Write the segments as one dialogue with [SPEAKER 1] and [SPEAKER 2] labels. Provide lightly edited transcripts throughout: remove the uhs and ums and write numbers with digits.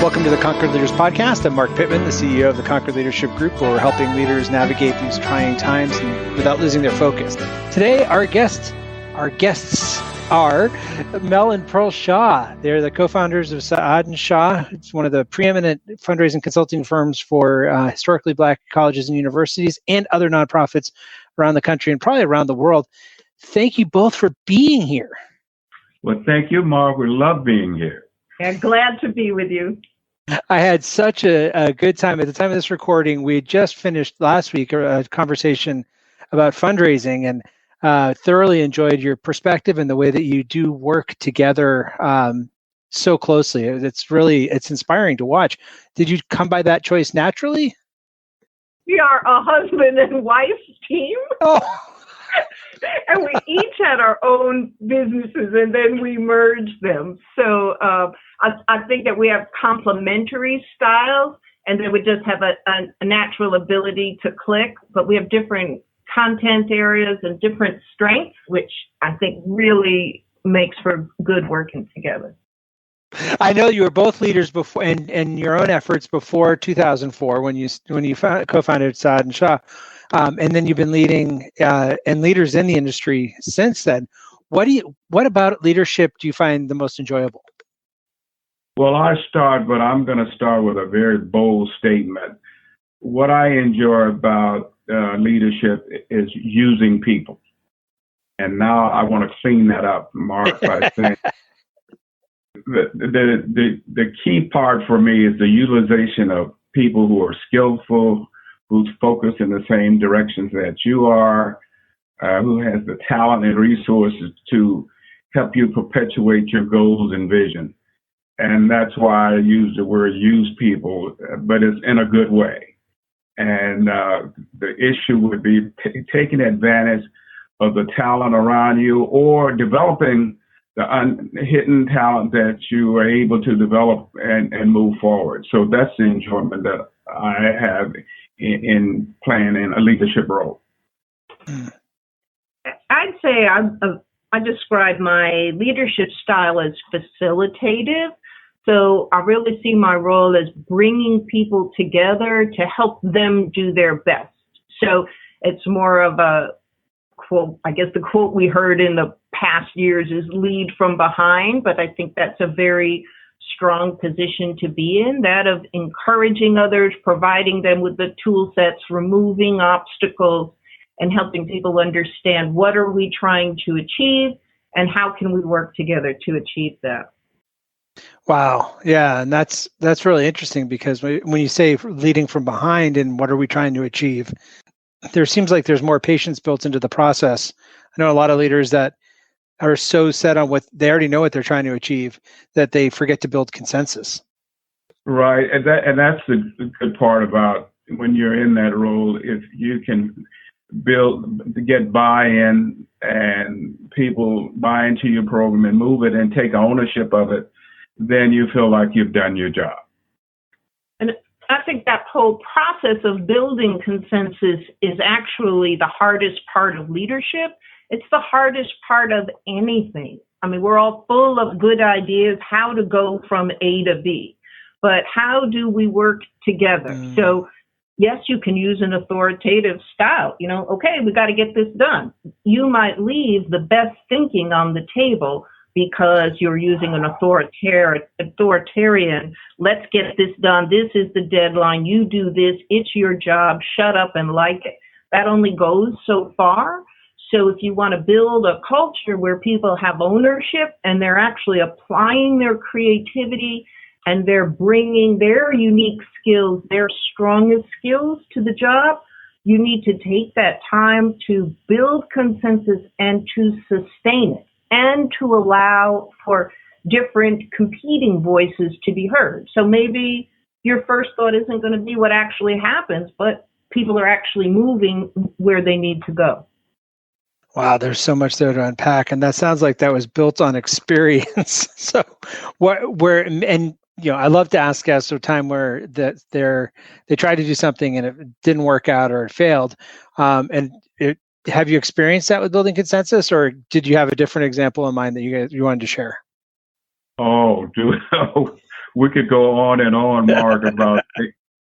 [SPEAKER 1] Welcome to the Concord Leaders Podcast. I'm Marc Pitman, the CEO of the Concord Leadership Group, where we're helping leaders navigate these trying times and without losing their focus. Today, our guests are Mel and Pearl Shaw. They're the co-founders of Saad&Shaw. It's one of the preeminent fundraising consulting firms for historically Black colleges and universities and other nonprofits around the country and probably around the world. Thank you both for being here.
[SPEAKER 2] Well, thank you, Mark. We love being here.
[SPEAKER 3] Yeah, glad to be with you.
[SPEAKER 1] I had such a good time. At the time of this recording, we had just finished last week a conversation about fundraising and thoroughly enjoyed your perspective and the way that you do work together so closely. It's inspiring to watch. Did you come by that choice naturally?
[SPEAKER 3] We are a husband and wife team.
[SPEAKER 1] Oh.
[SPEAKER 3] And we each had our own businesses, and then we merged them. So I think that we have complementary styles, and then we just have a natural ability to click. But we have different content areas and different strengths, which I think really makes for good working together.
[SPEAKER 1] I know you were both leaders before, and your own efforts before 2004 when you co-founded Saad&Shaw. And then you've been leading and leaders in the industry since then. What about leadership do you find the most enjoyable?
[SPEAKER 2] Well, I'm going to start with a very bold statement. What I enjoy about leadership is using people. And now I want to clean that up, Mark, by saying the key part for me is the utilization of people who are skillful, who's focused in the same directions that you are, who has the talent and resources to help you perpetuate your goals and vision. And that's why I use the word use people, but it's in a good way. And the issue would be taking advantage of the talent around you or developing the hidden talent that you are able to develop and move forward. So that's the enjoyment that I have in playing in a leadership role.
[SPEAKER 3] I'd say I describe my leadership style as facilitative. So I really see my role as bringing people together to help them do their best. So it's more of a quote, I guess the quote we heard in the past years is lead from behind, but I think that's a very strong position to be in, that of encouraging others, providing them with the tool sets, removing obstacles, and helping people understand what are we trying to achieve and how can we work together to achieve that.
[SPEAKER 1] Wow. Yeah. And that's really interesting because when you say leading from behind and what are we trying to achieve, there seems like there's more patience built into the process. I know a lot of leaders that are so set on what they already know what they're trying to achieve that they forget to build consensus.
[SPEAKER 2] Right. And that's the good part about when you're in that role. If you can get buy-in and people buy into your program and move it and take ownership of it, then you feel like you've done your job.
[SPEAKER 3] And I think that whole process of building consensus is actually the hardest part of leadership. It's the hardest part of anything. I mean, we're all full of good ideas, how to go from A to B, but how do we work together? So yes, you can use an authoritative style, okay, we got to get this done. You might leave the best thinking on the table because you're using an authoritarian, let's get this done. This is the deadline. You do this. It's your job. Shut up and like it. That only goes so far. So if you want to build a culture where people have ownership and they're actually applying their creativity and they're bringing their unique skills, their strongest skills to the job, you need to take that time to build consensus and to sustain it and to allow for different competing voices to be heard. So maybe your first thought isn't going to be what actually happens, but people are actually moving where they need to go.
[SPEAKER 1] Wow, there's so much there to unpack, and that sounds like that was built on experience. So, I love to ask guests a time where they tried to do something and it didn't work out or it failed. Have you experienced that with building consensus, or did you have a different example in mind that you wanted to share?
[SPEAKER 2] Oh, we could go on and on, Mark, about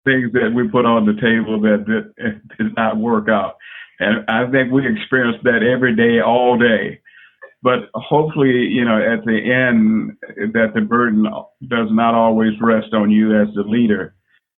[SPEAKER 2] things that we put on the table that did not work out. And I think we experience that every day, all day. But hopefully, at the end, that the burden does not always rest on you as the leader,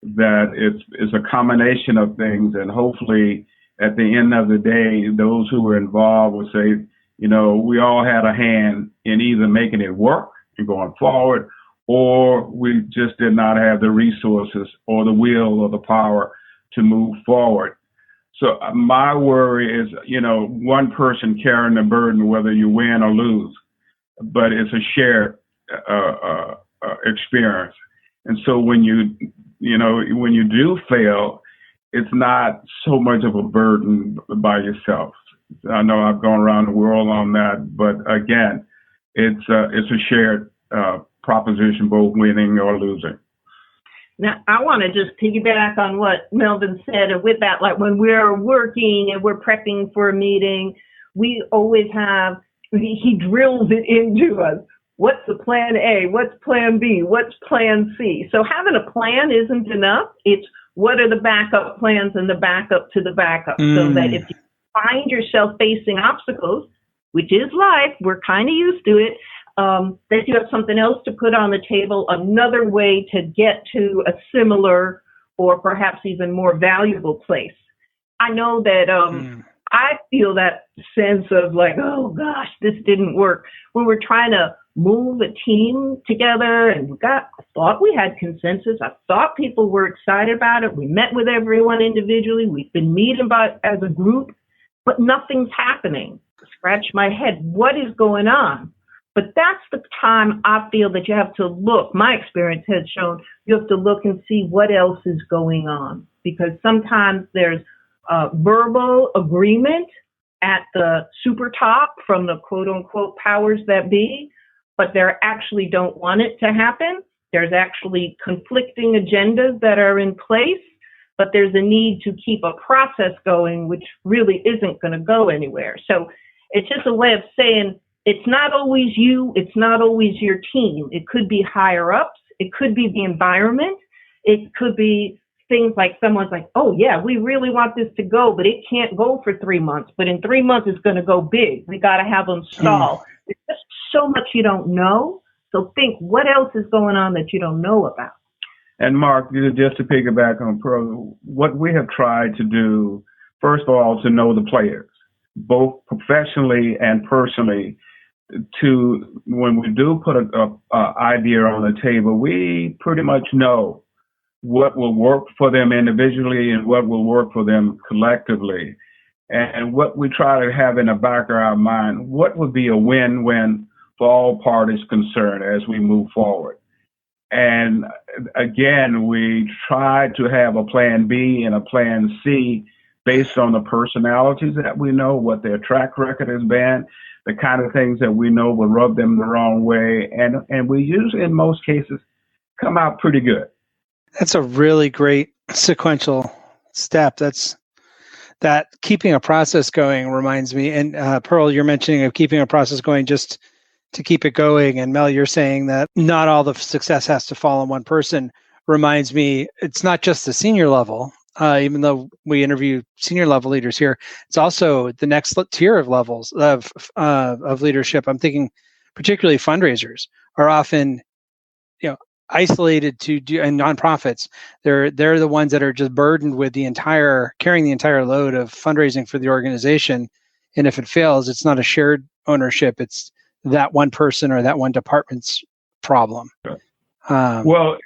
[SPEAKER 2] that it's a combination of things. And hopefully, at the end of the day, those who were involved will say, we all had a hand in either making it work and going forward, or we just did not have the resources or the will or the power to move forward. So my worry is, one person carrying the burden, whether you win or lose, but it's a shared experience. And so when you do fail, it's not so much of a burden by yourself. I know I've gone around the world on that, but again, it's a shared proposition, both winning or losing.
[SPEAKER 3] Now, I want to just piggyback on what Melvin said. And with that, like when we're working and we're prepping for a meeting, we always have, he drills it into us. What's the plan A? What's plan B? What's plan C? So having a plan isn't enough. It's what are the backup plans and the backup to the backup, so that if you find yourself facing obstacles, which is life, we're kind of used to it, that you have something else to put on the table, another way to get to a similar or perhaps even more valuable place. I know that I feel that sense of like, oh gosh, this didn't work. When we're trying to move a team together and I thought we had consensus. I thought people were excited about it. We met with everyone individually. We've been meeting as a group, but nothing's happening. Scratch my head. What is going on? But that's the time I feel that you have to look. My experience has shown you have to look and see what else is going on, because sometimes there's verbal agreement at the super top from the quote unquote powers that be, but they actually don't want it to happen. There's actually conflicting agendas that are in place, but there's a need to keep a process going, which really isn't going to go anywhere. So it's just a way of saying, it's not always you. It's not always your team. It could be higher ups. It could be the environment. It could be things like someone's like, oh, yeah, we really want this to go, but it can't go for 3 months. But in 3 months, it's going to go big. We got to have them stall. There's just so much you don't know. So think, what else is going on that you don't know about?
[SPEAKER 2] And Mark, just to piggyback on Pearl, what we have tried to do, first of all, to know the players, both professionally and personally, to when we do put an idea on the table, we pretty much know what will work for them individually and what will work for them collectively. And what we try to have in the back of our mind, what would be a win-win for all parties concerned as we move forward. And again, we try to have a plan B and a plan C based on the personalities that we know, what their track record has been, the kind of things that we know will rub them the wrong way. And we usually, in most cases, come out pretty good.
[SPEAKER 1] That's a really great sequential step. That keeping a process going reminds me, and Pearl, you're mentioning of keeping a process going just to keep it going. And Mel, you're saying that not all the success has to fall on one person. Reminds me, it's not just the senior level. Even though we interview senior level leaders here, it's also the next tier of levels of leadership. I'm thinking particularly fundraisers are often, isolated to do, and nonprofits. They're the ones that are just burdened with carrying the entire load of fundraising for the organization. And if it fails, it's not a shared ownership. It's that one person or that one department's problem.
[SPEAKER 2] Well,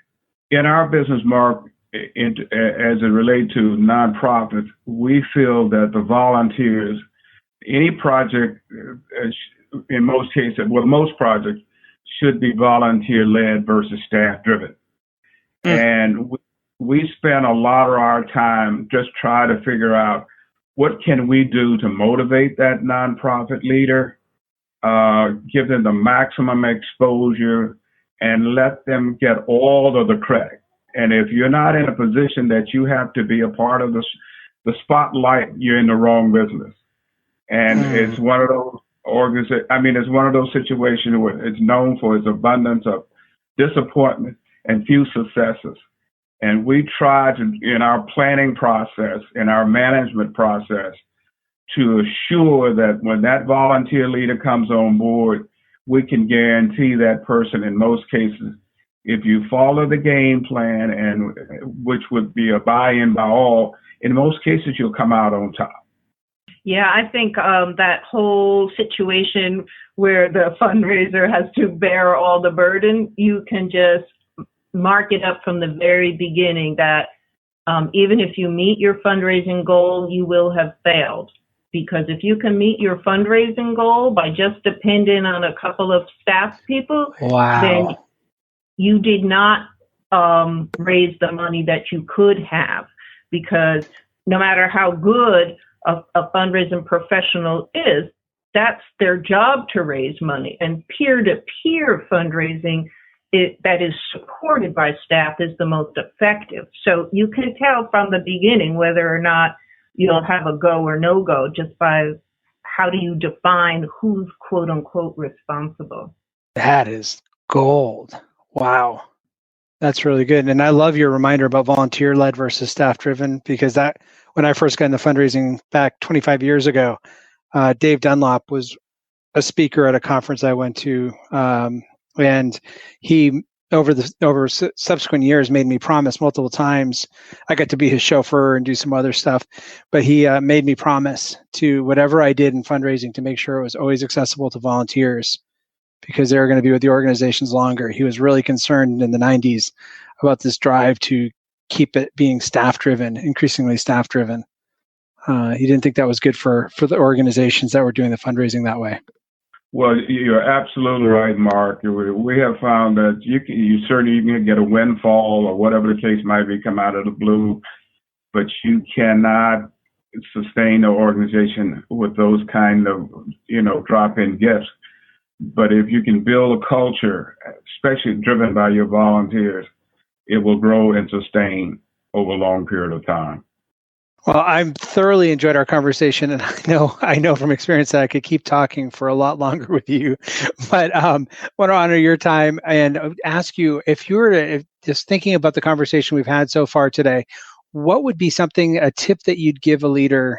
[SPEAKER 2] in our business, Mark, as it relates to nonprofits, we feel that the volunteers, any project, in most cases, most projects should be volunteer-led versus staff-driven. And we spend a lot of our time just trying to figure out what can we do to motivate that nonprofit leader, give them the maximum exposure, and let them get all of the credit. And if you're not in a position that you have to be a part of the spotlight, you're in the wrong business. And it's one of those it's one of those situations where it's known for its abundance of disappointment and few successes. And we try to, in our planning process, in our management process, to assure that when that volunteer leader comes on board, we can guarantee that person, in most cases, if you follow the game plan, and which would be a buy-in by all, in most cases you'll come out on top.
[SPEAKER 3] Yeah, I think that whole situation where the fundraiser has to bear all the burden, you can just mark it up from the very beginning that even if you meet your fundraising goal, you will have failed. Because if you can meet your fundraising goal by just depending on a couple of staff people, then you did not raise the money that you could have. Because no matter how good a fundraising professional is, that's their job to raise money. And peer-to-peer fundraising that is supported by staff is the most effective. So you can tell from the beginning whether or not you'll have a go or no go just by how do you define who's quote unquote responsible.
[SPEAKER 1] That is gold. Wow. That's really good. And I love your reminder about volunteer-led versus staff-driven, because that, when I first got into fundraising back 25 years ago, Dave Dunlop was a speaker at a conference I went to, and he, over subsequent years, made me promise multiple times. I got to be his chauffeur and do some other stuff, but he made me promise to, whatever I did in fundraising, to make sure it was always accessible to volunteers, because they were going to be with the organizations longer. He was really concerned in the 90s about this drive to keep it being staff-driven, increasingly staff-driven. He didn't think that was good for the organizations that were doing the fundraising that way.
[SPEAKER 2] Well, you're absolutely right, Mark. We have found that you certainly can get a windfall or whatever the case might be come out of the blue, but you cannot sustain the organization with those kind of, drop-in gifts. But if you can build a culture, especially driven by your volunteers, it will grow and sustain over a long period of time.
[SPEAKER 1] Well, I've thoroughly enjoyed our conversation, and I know from experience that I could keep talking for a lot longer with you. But want to honor your time and ask you, if you were just thinking about the conversation we've had so far today, what would be a tip that you'd give a leader,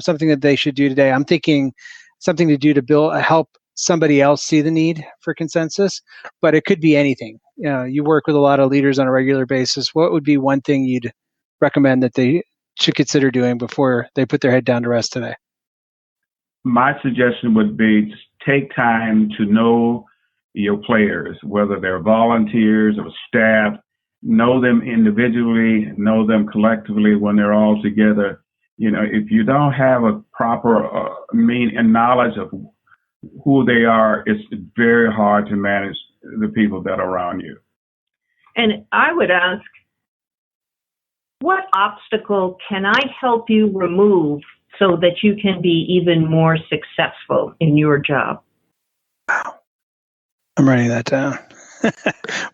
[SPEAKER 1] something that they should do today? I'm thinking something to do to help somebody else see the need for consensus, but it could be anything. You work with a lot of leaders on a regular basis. What would be one thing you'd recommend that they should consider doing before they put their head down to rest today?
[SPEAKER 2] My suggestion would be to take time to know your players, whether they're volunteers or staff. Know them individually, know them collectively when they're all together. If you don't have a proper knowledge of who they are, it's very hard to manage the people that are around you.
[SPEAKER 3] And I would ask, what obstacle can I help you remove so that you can be even more successful in your job?
[SPEAKER 1] Wow. I'm writing that down.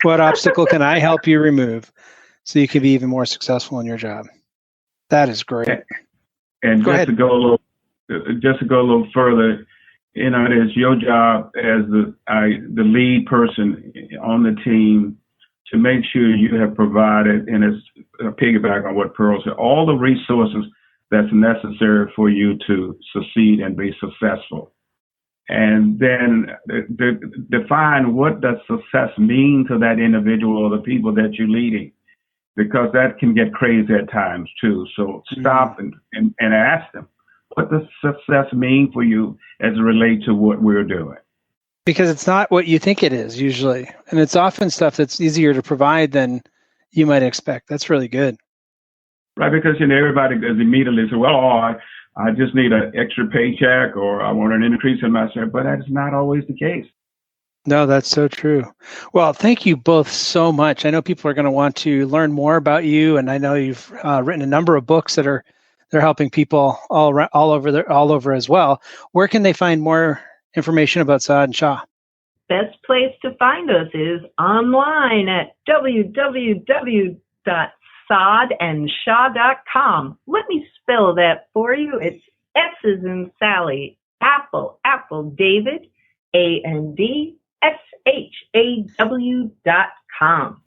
[SPEAKER 1] What obstacle can I help you remove so you can be even more successful in your job? That is great.
[SPEAKER 2] And just to go a little further, it is your job as the lead person on the team to make sure you have provided, and it's a piggyback on what Pearl said, all the resources that's necessary for you to succeed and be successful. And then define what does success mean to that individual or the people that you're leading, because that can get crazy at times too. So stop and ask them, what does success mean for you as it relates to what we're doing?
[SPEAKER 1] Because it's not what you think it is usually. And it's often stuff that's easier to provide than you might expect. That's really good. Right,
[SPEAKER 2] because everybody goes immediately say, well, I just need an extra paycheck, or I want an increase in my salary, but that's not always the case.
[SPEAKER 1] No, that's so true. Well, thank you both so much. I know people are going to want to learn more about you, and I know you've written a number of books that they're helping people all over as well. Where can they find more information about Saad&Shaw?
[SPEAKER 3] Best place to find us is online at www.saadandshaw.com. Let me spell that for you. It's S as in Sally, Apple, David, ANDSHAW.com.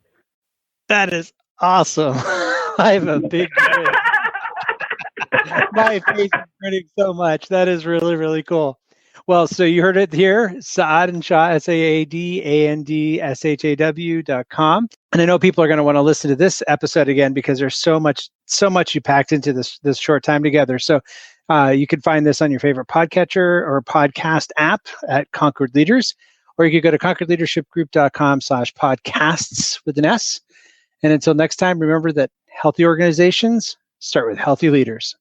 [SPEAKER 1] That is awesome. I have a big grin. My face is grinning so much. That is really, really cool. Well, so you heard it here, Saad&Shaw, SAADANDSHAW.com. And I know people are going to want to listen to this episode again because there's so much you packed into this short time together. So you can find this on your favorite podcatcher or podcast app at Concord Leaders, or you could go to concordleadershipgroup.com/podcasts with an S. And until next time, remember that healthy organizations start with healthy leaders.